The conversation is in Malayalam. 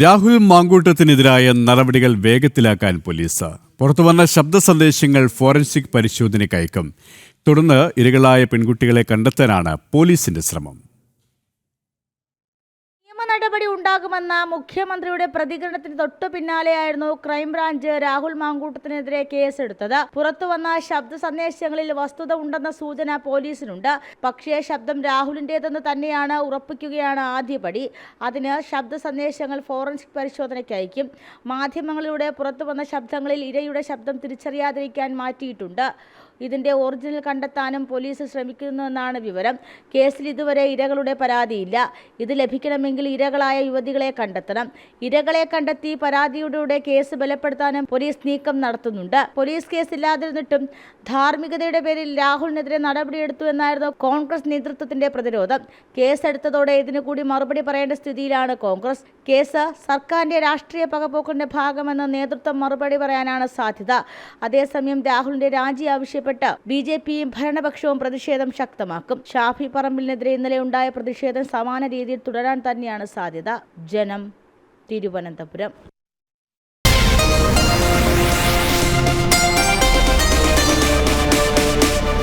രാഹുൽ മാങ്കൂട്ടത്തിനെതിരായ നടപടികൾ വേഗത്തിലാക്കാൻ പോലീസ്. പുറത്തുവന്ന ശബ്ദ സന്ദേശങ്ങൾ ഫോറൻസിക് പരിശോധനയ്ക്ക് അയക്കും. തുടർന്ന് ഇരകളായ പെൺകുട്ടികളെ കണ്ടെത്താനാണ് പോലീസിന്റെ ശ്രമം. നടപടി ഉണ്ടാകുമെന്ന മുഖ്യമന്ത്രിയുടെ പ്രതികരണത്തിന് തൊട്ടു പിന്നാലെയായിരുന്നു ക്രൈംബ്രാഞ്ച് രാഹുൽ മാങ്കൂട്ടത്തിനെതിരെ കേസെടുത്തത്. പുറത്തുവന്ന ശബ്ദ സന്ദേശങ്ങളിൽ വസ്തുത ഉണ്ടെന്ന സൂചന പോലീസിനുണ്ട്. പക്ഷേ ശബ്ദം രാഹുലിൻ്റേതെന്ന് തന്നെയാണ് ഉറപ്പിക്കുകയാണ് ആദ്യപടി. അതിന് ശബ്ദ സന്ദേശങ്ങൾ ഫോറൻസിക് പരിശോധനയ്ക്ക് അയക്കും. മാധ്യമങ്ങളിലൂടെ പുറത്തുവന്ന ശബ്ദങ്ങളിൽ ഇരയുടെ ശബ്ദം തിരിച്ചറിയാതിരിക്കാൻ മാറ്റിയിട്ടുണ്ട്. ഇതിന്റെ ഒറിജിനൽ കണ്ടെത്താനും പോലീസ് ശ്രമിക്കുന്നുവെന്നാണ് വിവരം. കേസിൽ ഇതുവരെ ഇരകളുടെ പരാതിയില്ല. ഇത് ലഭിക്കണമെങ്കിൽ ഇരകളായ യുവതികളെ കണ്ടെത്തണം. ഇരകളെ കണ്ടെത്തി പരാതിയുടെ കേസ് ബലപ്പെടുത്താനും പോലീസ് നീക്കം നടത്തുന്നുണ്ട്. പോലീസ് കേസില്ലാതിരുന്നിട്ടും ധാർമ്മികതയുടെ പേരിൽ രാഹുലിനെതിരെ നടപടിയെടുത്തു എന്നായിരുന്നു കോൺഗ്രസ് നേതൃത്വത്തിന്റെ പ്രതിരോധം. കേസെടുത്തതോടെ ഇതിനു കൂടി മറുപടി പറയേണ്ട സ്ഥിതിയിലാണ് കോൺഗ്രസ്. കേസ് സർക്കാരിന്റെ രാഷ്ട്രീയ പകപോക്കിന്റെ ഭാഗമെന്ന് നേതൃത്വം മറുപടി പറയാനാണ് സാധ്യത. അതേസമയം രാഹുലിന്റെ രാജി ആവശ്യപ്പെട്ട് ബിജെപിയും ഭരണപക്ഷവും പ്രതിഷേധം ശക്തമാക്കും. ഷാഫി പറമ്പിലിനെതിരെ ഇന്നലെ ഉണ്ടായ പ്രതിഷേധം സമാന രീതിയിൽ തുടരാൻ തന്നെയാണ് സാധ്യത. ജനം, തിരുവനന്തപുരം.